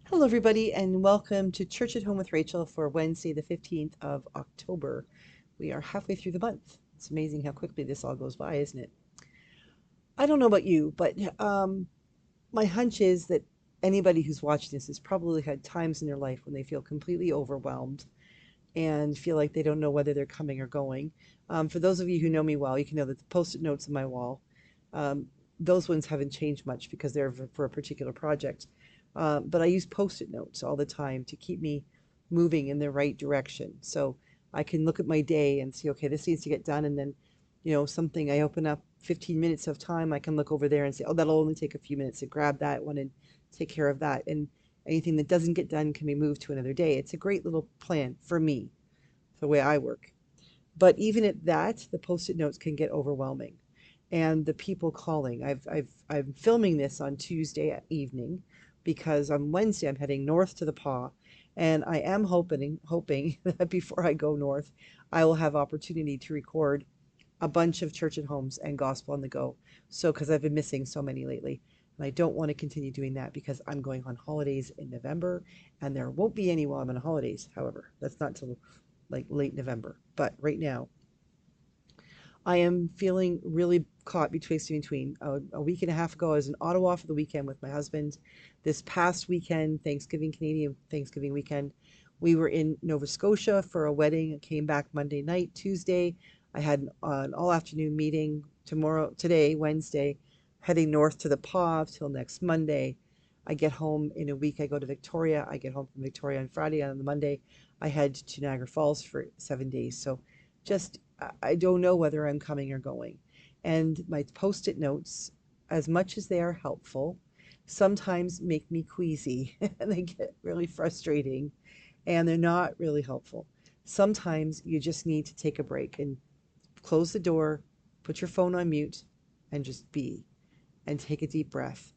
Hello, everybody, and welcome to Church at Home with Rachel for Wednesday, the 15th of October. We are halfway through the month. It's amazing how quickly this all goes by, isn't it? I don't know about you, but my hunch is that anybody who's watching this has probably had times in their life when they feel completely overwhelmed and feel like they don't know whether they're coming or going. For those of you who know me well, you can know that the post-it notes on my wall, um, those ones haven't changed much because they're for a particular project. But I use post-it notes all the time to keep me moving in the right direction. So I can look at my day and see, okay, this needs to get done. And then, something I open up 15 minutes of time, I can look over there and say, oh, that'll only take a few minutes to grab that one and take care of that. And anything that doesn't get done can be moved to another day. It's a great little plan for me, the way I work. But even at that, the post-it notes can get overwhelming. And the people calling. I'm filming this on Tuesday evening because on Wednesday I'm heading north to the Paw, and I am hoping that before I go north, I will have opportunity to record a bunch of church at homes and gospel on the go. So, because I've been missing so many lately, and I don't want to continue doing that because I'm going on holidays in November, and there won't be any while I'm on holidays. However, that's not till like late November. But right now, I am feeling really caught between. A week and a half ago, I was in Ottawa for the weekend with my husband. This past weekend, Canadian Thanksgiving weekend, we were in Nova Scotia for a wedding. I came back Monday night. Tuesday, I had an all afternoon meeting. Today, Wednesday, heading north to the Paw till next Monday. I get home in a week. I go to Victoria. I get home from Victoria on Friday. On the Monday, I head to Niagara Falls for 7 days. So just I don't know whether I'm coming or going. And my post-it notes, as much as they are helpful, sometimes make me queasy and they get really frustrating and they're not really helpful. Sometimes you just need to take a break and close the door, put your phone on mute, and just be and take a deep breath.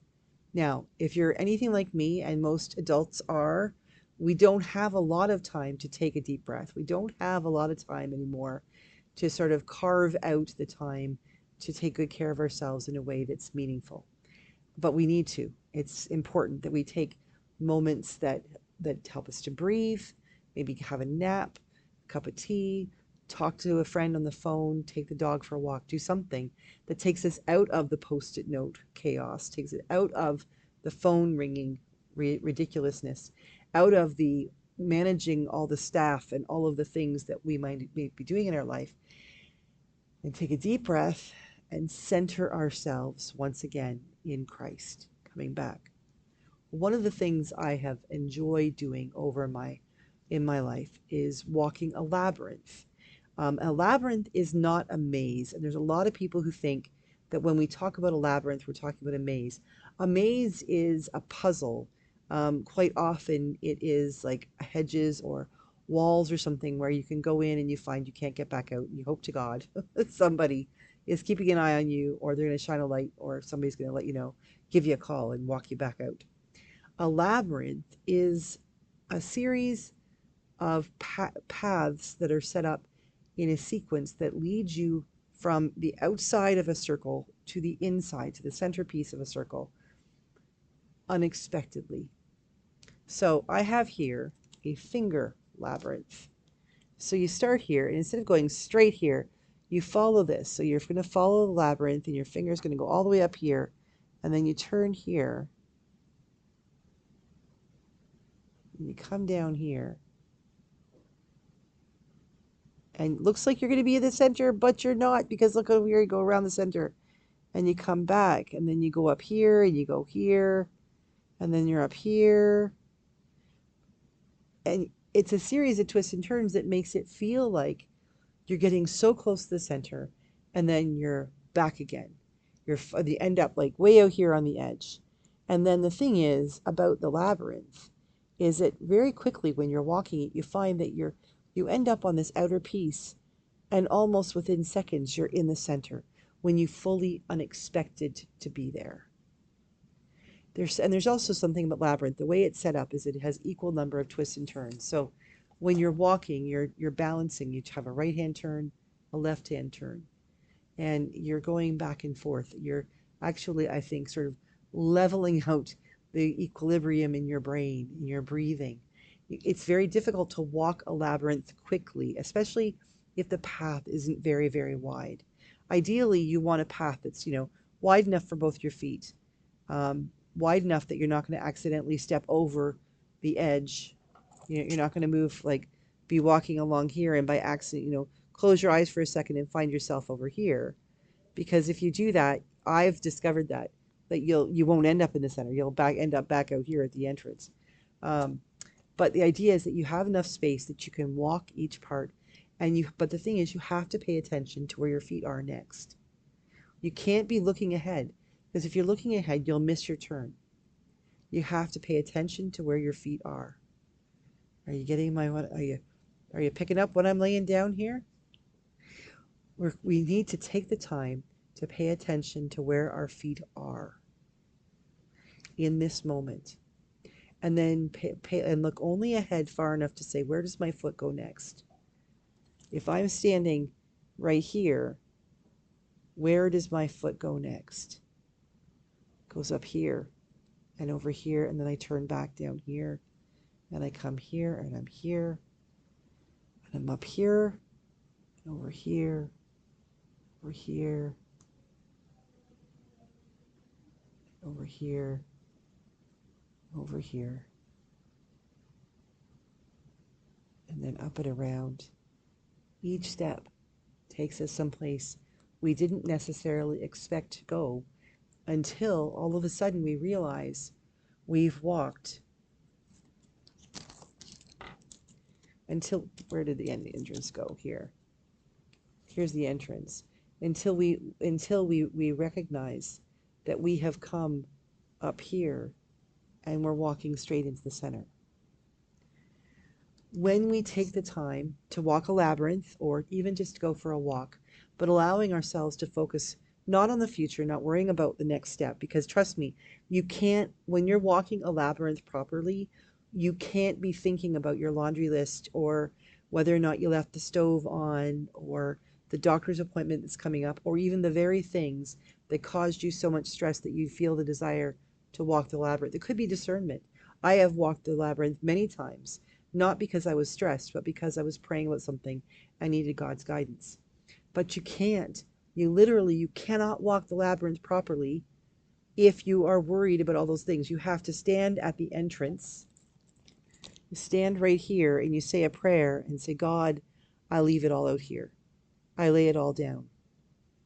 Now, if you're anything like me, and most adults are, we don't have a lot of time to take a deep breath. We don't have a lot of time anymore to sort of carve out the time to take good care of ourselves in a way that's meaningful. But we need to. It's important that we take moments that help us to breathe, maybe have a nap, a cup of tea, talk to a friend on the phone, take the dog for a walk, do something that takes us out of the post-it note chaos, takes it out of the phone ringing ridiculousness, out of the managing all the staff and all of the things that we might be doing in our life, and take a deep breath and center ourselves once again in Christ, coming back. One of the things I have enjoyed doing in my life is walking a labyrinth. A labyrinth is not a maze, and there's a lot of people who think that when we talk about a labyrinth, we're talking about a maze. A maze is a puzzle. Quite often, it is like hedges or walls or something where you can go in and you find you can't get back out, and you hope to God that somebody is keeping an eye on you, or they're going to shine a light, or somebody's going to let you know, give you a call, and walk you back out. A labyrinth is a series of paths that are set up in a sequence that leads you from the outside of a circle to the inside, to the centerpiece of a circle, unexpectedly. So I have here a finger labyrinth. So you start here, and instead of going straight here, you follow this. So you're going to follow the labyrinth, and your finger is going to go all the way up here, and then you turn here, and you come down here, and it looks like you're going to be in the center, but you're not, because look over here, you go around the center, and you come back, and then you go up here, and you go here, and then you're up here, and it's a series of twists and turns that makes it feel like you're getting so close to the center, and then you're back again. You end up like way out here on the edge. And then the thing is about the labyrinth is that very quickly when you're walking it, you find that you end up on this outer piece, and almost within seconds you're in the center when you fully unexpected to be there. There's also something about labyrinth. The way it's set up is it has equal number of twists and turns. So when you're walking, you're balancing. You have a right hand turn, a left hand turn, and you're going back and forth. You're actually, I think, sort of leveling out the equilibrium in your brain, in your breathing. It's very difficult to walk a labyrinth quickly, especially if the path isn't very, very wide. Ideally, you want a path that's, wide enough for both your feet, wide enough that you're not going to accidentally step over the edge. You're not going to move, like be walking along here and by accident, close your eyes for a second and find yourself over here. Because if you do that, I've discovered that you won't end up in the center. You'll end up back out here at the entrance. Um, but the idea is that you have enough space that you can walk each part, but the thing is, you have to pay attention to where your feet are next. You can't be looking ahead, because if you're looking ahead, you'll miss your turn. You have to pay attention to where your feet are. Are you getting are you picking up what I'm laying down here? We need to take the time to pay attention to where our feet are in this moment. And then and look only ahead far enough to say, where does my foot go next? If I'm standing right here, where does my foot go next? It goes up here and over here, and then I turn back down here, and I come here, and I'm here, and I'm up here, and over here, over here, over here, over here, and then up and around. Each step takes us someplace we didn't necessarily expect to go, until all of a sudden we realize we've walked until, where did the entrance go? Here's the entrance. Until we recognize that we have come up here and we're walking straight into the center. When we take the time to walk a labyrinth, or even just go for a walk, but allowing ourselves to focus not on the future, not worrying about the next step, because trust me, you can't, when you're walking a labyrinth properly, you can't be thinking about your laundry list, or whether or not you left the stove on, or the doctor's appointment that's coming up, or even the very things that caused you so much stress that you feel the desire to walk the labyrinth. It could be discernment. I have walked the labyrinth many times, not because I was stressed, but because I was praying about something and needed God's guidance. But you can't. You cannot walk the labyrinth properly if you are worried about all those things. You have to stand at the entrance. You stand right here and you say a prayer and say, God, I leave it all out here. I lay it all down.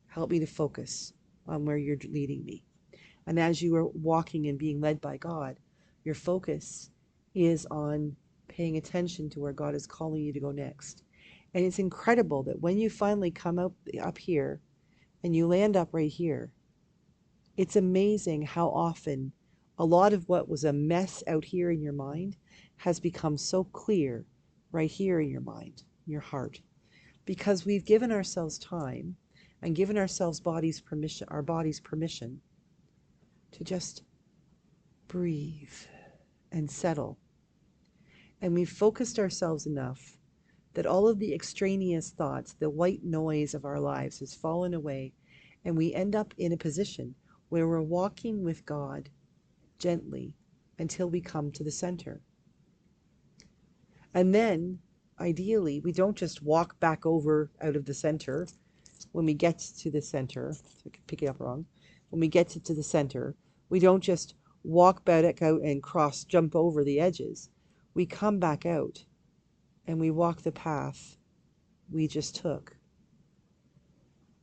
Help me to focus on where you're leading me. And as you are walking and being led by God, your focus is on paying attention to where God is calling you to go next. And it's incredible that when you finally come up here and you land up right here, it's amazing how often a lot of what was a mess out here in your mind has become so clear right here in your mind, your heart, because we've given ourselves time and given ourselves our bodies permission to just breathe and settle. And we've focused ourselves enough that all of the extraneous thoughts, the white noise of our lives has fallen away, and we end up in a position where we're walking with God gently until we come to the center. And then, ideally, we don't just walk back over out of the center when we get to the center. So I could pick it up wrong. When we get to the center, we don't just walk back out and jump over the edges. We come back out and we walk the path we just took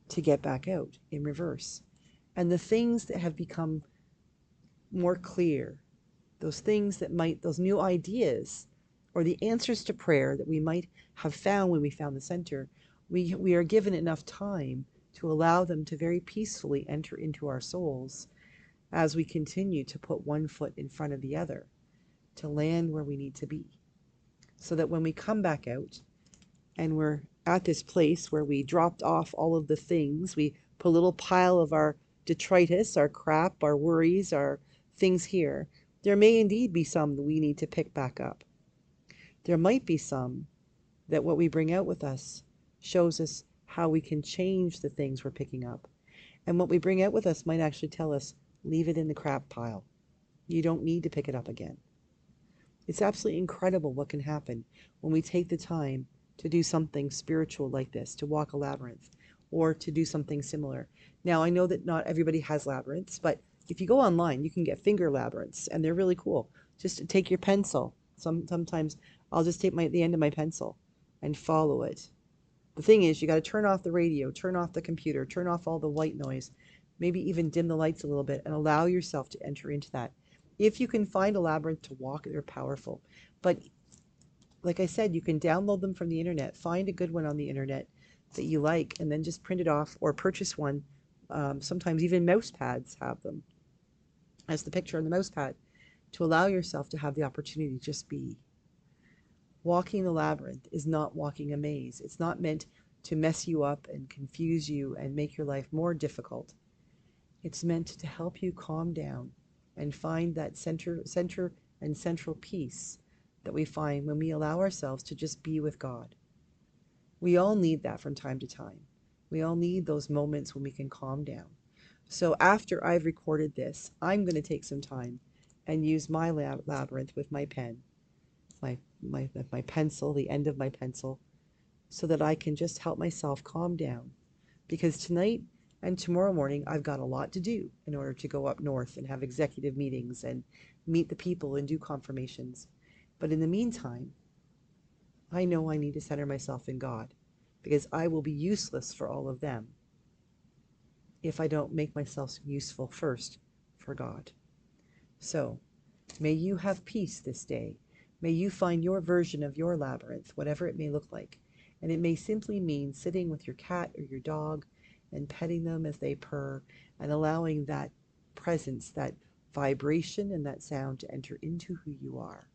to get back out in reverse. And the things that have become more clear, those new ideas, or the answers to prayer that we might have found when we found the center, we are given enough time to allow them to very peacefully enter into our souls as we continue to put one foot in front of the other to land where we need to be. So that when we come back out and we're at this place where we dropped off all of the things, we put a little pile of our detritus, our crap, our worries, our things here, there may indeed be some that we need to pick back up. There might be some that what we bring out with us shows us how we can change the things we're picking up. And what we bring out with us might actually tell us, leave it in the crap pile. You don't need to pick it up again. It's absolutely incredible what can happen when we take the time to do something spiritual like this, to walk a labyrinth, or to do something similar. Now, I know that not everybody has labyrinths, but if you go online, you can get finger labyrinths, and they're really cool. Just take your pencil. Sometimes I'll just take the end of my pencil and follow it. The thing is, you got to turn off the radio, turn off the computer, turn off all the white noise, maybe even dim the lights a little bit, and allow yourself to enter into that. If you can find a labyrinth to walk, they're powerful. But like I said, you can download them from the internet. Find a good one on the internet that you like, and then just print it off or purchase one. Sometimes even mouse pads have them, as the picture on the mouse pad, to allow yourself to have the opportunity to just be. Walking the labyrinth is not walking a maze. It's not meant to mess you up and confuse you and make your life more difficult. It's meant to help you calm down and find that center and central peace that we find when we allow ourselves to just be with God. We all need that from time to time. We all need those moments when we can calm down. So after I've recorded this, I'm going to take some time and use my labyrinth with my pen, my pencil, the end of my pencil, so that I can just help myself calm down. Because tonight and tomorrow morning, I've got a lot to do in order to go up north and have executive meetings and meet the people and do confirmations. But in the meantime, I know I need to center myself in God, because I will be useless for all of them if I don't make myself useful first for God. So, may you have peace this day. May you find your version of your labyrinth, whatever it may look like. And it may simply mean sitting with your cat or your dog and petting them as they purr and allowing that presence, that vibration and that sound to enter into who you are.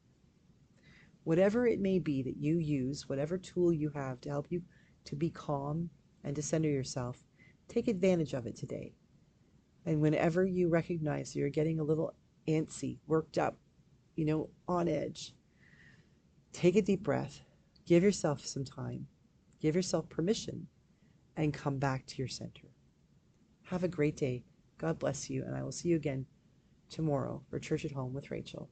Whatever it may be that you use, whatever tool you have to help you to be calm and to center yourself, take advantage of it today. And whenever you recognize you're getting a little antsy, worked up, on edge, take a deep breath, give yourself some time, give yourself permission, and come back to your center. Have a great day. God bless you, and I will see you again tomorrow for Church at Home with Rachel.